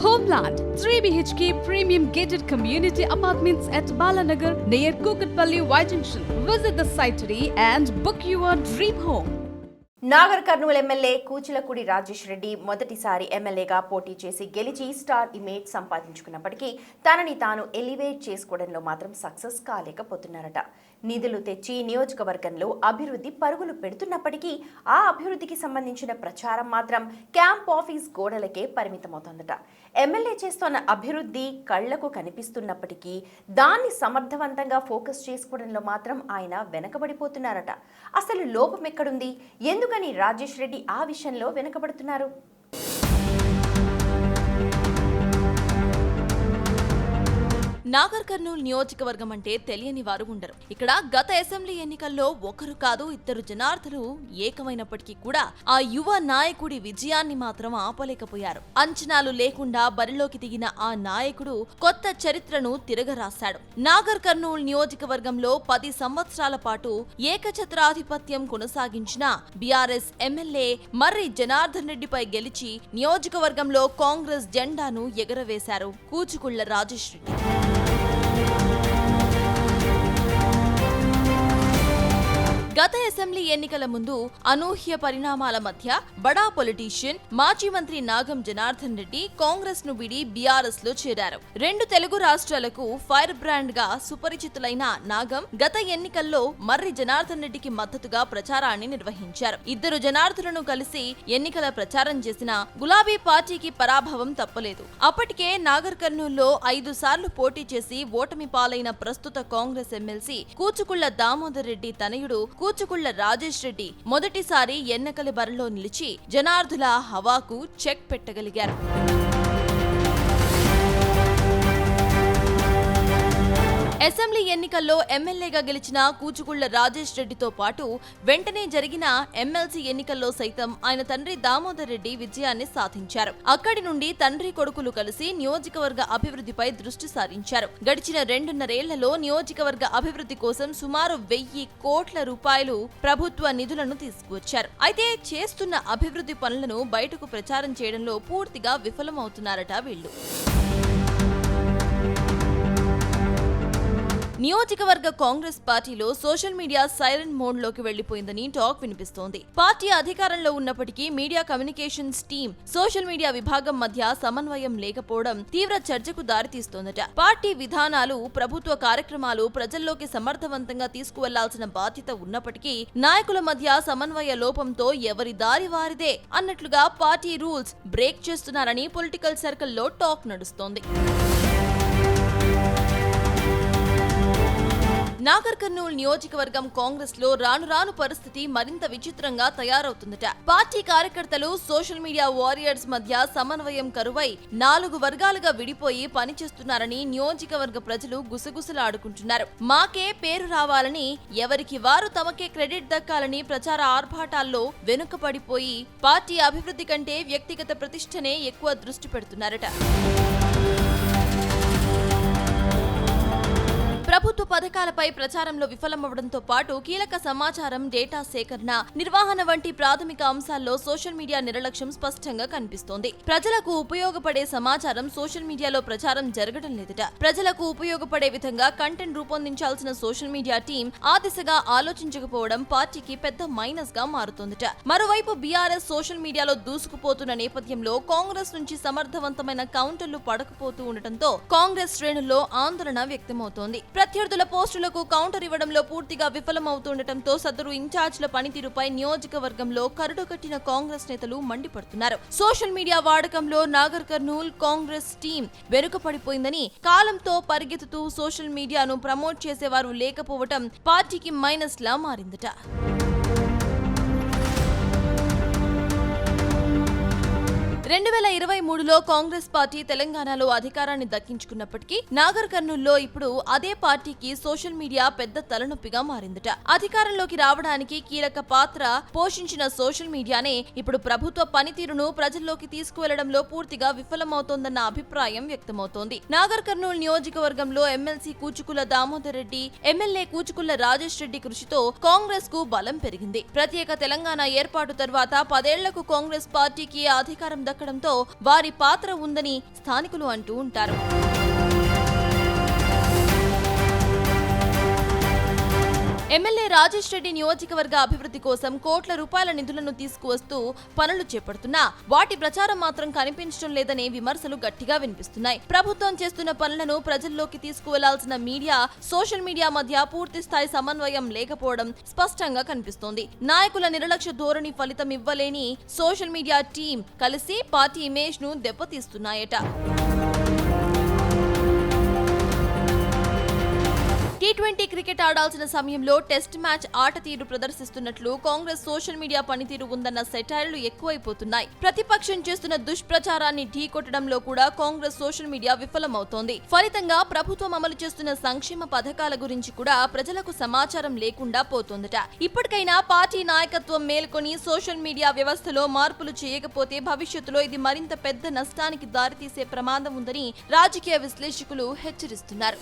Homeland 3 BHK premium gated community apartments at Balanagar near Kukatpalli Y Junction. Visit the site today and book your dream home. Nagar Kurnool MLA Kuchilakudi Rajesh Reddy మొదటిసారి ఎమ్మెల్యేగా పోటీ చేసి గెలిచి star image సంపాదించుకున్నప్పటికీ తనని తాను elevate చేసుకోవడంలో మాత్రం సక్సెస్ కాలేకపోతున్నారట. నిధులు తెచ్చి నియోజకవర్గంలో అభివృద్ధి పరుగులు పెడుతున్నప్పటికీ ఆ అభివృద్ధికి సంబంధించిన ప్రచారం మాత్రం క్యాంప్ ఆఫీస్ గోడలకే పరిమితమవుతోందట. ఎమ్మెల్యే చేస్తున్న అభివృద్ధి కళ్లకు కనిపిస్తున్నప్పటికీ దాన్ని సమర్థవంతంగా ఫోకస్ చేసుకోవడంలో మాత్రం ఆయన వెనకబడిపోతున్నారట. అసలు లోపం ఎక్కడుంది? ఎందుకని రాజేష్ రెడ్డి ఆ విషయంలో వెనకబడుతున్నారు? నాగర్ కర్నూలు నియోజకవర్గం అంటే తెలియని వారు ఉండరు. ఇక్కడ గత అసెంబ్లీ ఎన్నికల్లో ఒకరు కాదు ఇద్దరు జనార్దనులు ఏకమైనప్పటికీ కూడా ఆ యువ నాయకుడి విజయాన్ని మాత్రం ఆపలేకపోయారు. అంచనాలు లేకుండా బరిలోకి దిగిన ఆ నాయకుడు కొత్త చరిత్రను తిరగరాశాడు. నాగర్ కర్నూలు నియోజకవర్గంలో 10 సంవత్సరాల పాటు ఏకఛత్రాధిపత్యం కొనసాగించిన బీఆర్ఎస్ ఎమ్మెల్యే మర్రి జనార్దన్ రెడ్డిపై గెలిచి నియోజకవర్గంలో కాంగ్రెస్ జెండాను ఎగరవేశారు కూచుకుళ్ల రాజేష్ రెడ్డి. గత అసెంబ్లీ ఎన్నికల ముందు అనూహ్య పరిణామాల మధ్య బడా పొలిటీషియన్ మాజీ మంత్రి నాగం జనార్దన్ రెడ్డి కాంగ్రెస్ ను విడి బీఆర్ఎస్ లో చేరారు. 2 తెలుగు రాష్ట్రాలకు ఫైర్ బ్రాండ్ గా సుపరిచితులైన నాగం గత ఎన్నికల్లో మర్రి జనార్దన్ రెడ్డికి మద్దతుగా ప్రచారాన్ని నిర్వహించారు. ఇద్దరు జనార్దనులను కలిసి ఎన్నికల ప్రచారం చేసిన గులాబీ పార్టీకి పరాభవం తప్పలేదు. అప్పటికే నాగర్ కర్నూల్లో 5 సార్లు పోటీ చేసి ఓటమి పాలైన ప్రస్తుత కాంగ్రెస్ ఎమ్మెల్సీ కూచుకుళ్ల దామోదర్ రెడ్డి తనయుడు కూచుకుళ్ల రాజేష్ రెడ్డి మొదటిసారి ఎన్నికల బరిలో నిలిచి జనార్దుల హవాకు చెక్ పెట్టగలిగారు. అసెంబ్లీ ఎన్నికల్లో ఎమ్మెల్యేగా గెలిచిన కూచుకుళ్ల రాజేష్ రెడ్డితో పాటు వెంటనే జరిగిన ఎమ్మెల్సీ ఎన్నికల్లో సైతం ఆయన తండ్రి దామోదర్ రెడ్డి విజయాన్ని సాధించారు. అక్కడి నుండి తండ్రి కొడుకులు కలిసి నియోజకవర్గ అభివృద్ధిపై దృష్టి సారించారు. గడిచిన 2.5 ఏళ్లలో నియోజకవర్గ అభివృద్ధి కోసం సుమారు 1000 కోట్ల రూపాయలు ప్రభుత్వ నిధులను తీసుకువచ్చారు. అయితే చేస్తున్న అభివృద్ధి పనులను బయటకు ప్రచారం చేయడంలో పూర్తిగా విఫలమవుతున్నారట వీళ్లు. నియోజకవర్గ కాంగ్రెస్ పార్టీలో సోషల్ మీడియా సైలెంట్ మోడ్ లోకి వెళ్లిపోయిందని టాక్ వినిపిస్తోంది. పార్టీ అధికారంలో ఉన్నప్పటికీ media communications team social media విభాగం మధ్య సమన్వయం లేకపోవడం తీవ్ర చర్చకు దారితీస్తోందట. పార్టీ విధానాలు, ప్రభుత్వ కార్యక్రమాలు ప్రజల్లోకి సమర్థవంతంగా తీసుకువెళ్లాల్సిన బాధ్యత ఉన్నప్పటికీ నాయకుల మధ్య సమన్వయ లోపంతో ఎవరి దారి వారిదే అన్నట్లుగా పార్టీ రూల్స్ బ్రేక్ చేస్తున్నారని పొలిటికల్ సర్కిల్లో టాక్ నడుస్తోంది. నాగర్ కర్నూలు నియోజకవర్గం కాంగ్రెస్ లో రాను రాను పరిస్థితి మరింత విచిత్రంగా తయారవుతుందట. పార్టీ కార్యకర్తలు సోషల్ మీడియా వారియర్స్ మధ్య సమన్వయం కరువై 4 వర్గాలుగా విడిపోయి పనిచేస్తున్నారని నియోజకవర్గ ప్రజలు గుసగుసలాడుకుంటున్నారు. మాకే పేరు రావాలని, ఎవరికి వారు తమకే క్రెడిట్ దక్కాలని ప్రచార ఆర్భాటాల్లో వెనుకపడిపోయి పార్టీ అభివృద్ధి కంటే వ్యక్తిగత ప్రతిష్టనే ఎక్కువ దృష్టి పెడుతున్నారట. ప్రభుత్వ పథకాలపై ప్రచారంలో విఫలమవడంతో పాటు కీలక సమాచారం, డేటా సేకరణ, నిర్వహణ వంటి ప్రాథమిక అంశాల్లో సోషల్ మీడియా నిర్లక్ష్యం స్పష్టంగా కనిపిస్తోంది. ప్రజలకు ఉపయోగపడే సమాచారం సోషల్ మీడియాలో ప్రచారం జరగడం లేదట. ప్రజలకు ఉపయోగపడే విధంగా కంటెంట్ రూపొందించాల్సిన సోషల్ మీడియా టీం ఆ దిశగా ఆలోచించకపోవడం పార్టీకి పెద్ద మైనస్ గా మారుతోందట. మరోవైపు బీఆర్ఎస్ సోషల్ మీడియాలో దూసుకుపోతున్న నేపథ్యంలో కాంగ్రెస్ నుంచి సమర్థవంతమైన కౌంటర్లు పడకపోతూ ఉండటంతో కాంగ్రెస్ శ్రేణుల్లో ఆందోళన వ్యక్తమవుతోంది. ప్రత్యర్థుల పోస్టులకు కౌంటర్ ఇవ్వడంలో పూర్తిగా విఫలమవుతుండటంతో సదరు ఇన్ఛార్జ్ల పనితీరుపై నియోజకవర్గంలో కరుడుకట్టిన కాంగ్రెస్ నేతలు మండిపడుతున్నారు. సోషల్ మీడియా వాడకంలో నాగర్ కర్నూల్ కాంగ్రెస్ టీం వెనుకపడిపోయిందని, కాలంతో పరిగెత్తుతూ సోషల్ మీడియాను ప్రమోట్ చేసేవారు లేకపోవటం పార్టీకి మైనస్ లా మారిందట. 2023లో కాంగ్రెస్ పార్టీ తెలంగాణలో అధికారాన్ని దక్కించుకున్నప్పటికీ నాగర్ కర్నూల్లో ఇప్పుడు అదే పార్టీకి సోషల్ మీడియా పెద్ద తలనొప్పిగా మారిందట. అధికారంలోకి రావడానికి కీలక పాత్ర పోషించిన సోషల్ మీడియానే ఇప్పుడు ప్రభుత్వ పనితీరును ప్రజల్లోకి తీసుకువెళ్లడంలో పూర్తిగా విఫలమవుతోందన్న అభిప్రాయం వ్యక్తమవుతోంది. నాగర్ కర్నూలు నియోజకవర్గంలో ఎమ్మెల్సీ కూచుకుళ్ల దామోదర్ రెడ్డి, ఎమ్మెల్యే కూచుకుళ్ల రాజేష్ రెడ్డి కృషితో కాంగ్రెస్ కు బలం పెరిగింది. ప్రత్యేక తెలంగాణ ఏర్పాటు తర్వాత 10 ఏళ్లకు కాంగ్రెస్ పార్టీకి అధికారం దక్కడంతో వారి పాత్ర ఉందని స్థానికులు అంటూ ఉంటారు. ఎమ్మెల్యే రాజేష్ రెడ్డి నియోజకవర్గ అభివృద్ధి కోసం కోట్ల రూపాయల నిధులను తీసుకువస్తూ పనులు చేపడుతున్నా వాటి ప్రచారం మాత్రం కనిపించడం లేదనే విమర్శలు గట్టిగా వినిపిస్తున్నాయి. ప్రభుత్వం చేస్తున్న పనులను ప్రజల్లోకి తీసుకువెళ్లాల్సిన మీడియా, సోషల్ మీడియా మధ్య పూర్తి స్థాయి సమన్వయం లేకపోవడం స్పష్టంగా కనిపిస్తోంది. నాయకుల నిర్లక్ష్య ధోరణి ఫలితం ఇవ్వలేని సోషల్ మీడియా టీం కలిసి పార్టీ ఇమేజ్ ను దెబ్బతీస్తున్నాయట. T20 క్రికెట్ ఆడాల్సిన సమయంలో టెస్ట్ మ్యాచ్ ఆట తీరు ప్రదర్శిస్తున్నట్లు కాంగ్రెస్ సోషల్ మీడియా పనితీరు ఉందన్న సెటైర్లు ఎక్కువైపోతున్నాయి. ప్రతిపక్షం చేస్తున్న దుష్ప్రచారాన్ని ఢీకొట్టడంలో కూడా కాంగ్రెస్ సోషల్ మీడియా విఫలమవుతోంది. ఫలితంగా ప్రభుత్వం అమలు చేస్తున్న సంక్షేమ పథకాల గురించి కూడా ప్రజలకు సమాచారం లేకుండా పోతోందట. ఇప్పటికైనా పార్టీ నాయకత్వం మేల్కొని సోషల్ మీడియా వ్యవస్థలో మార్పులు చేయకపోతే భవిష్యత్తులో ఇది మరింత పెద్ద నష్టానికి దారితీసే ప్రమాదం ఉందని రాజకీయ విశ్లేషకులు హెచ్చరిస్తున్నారు.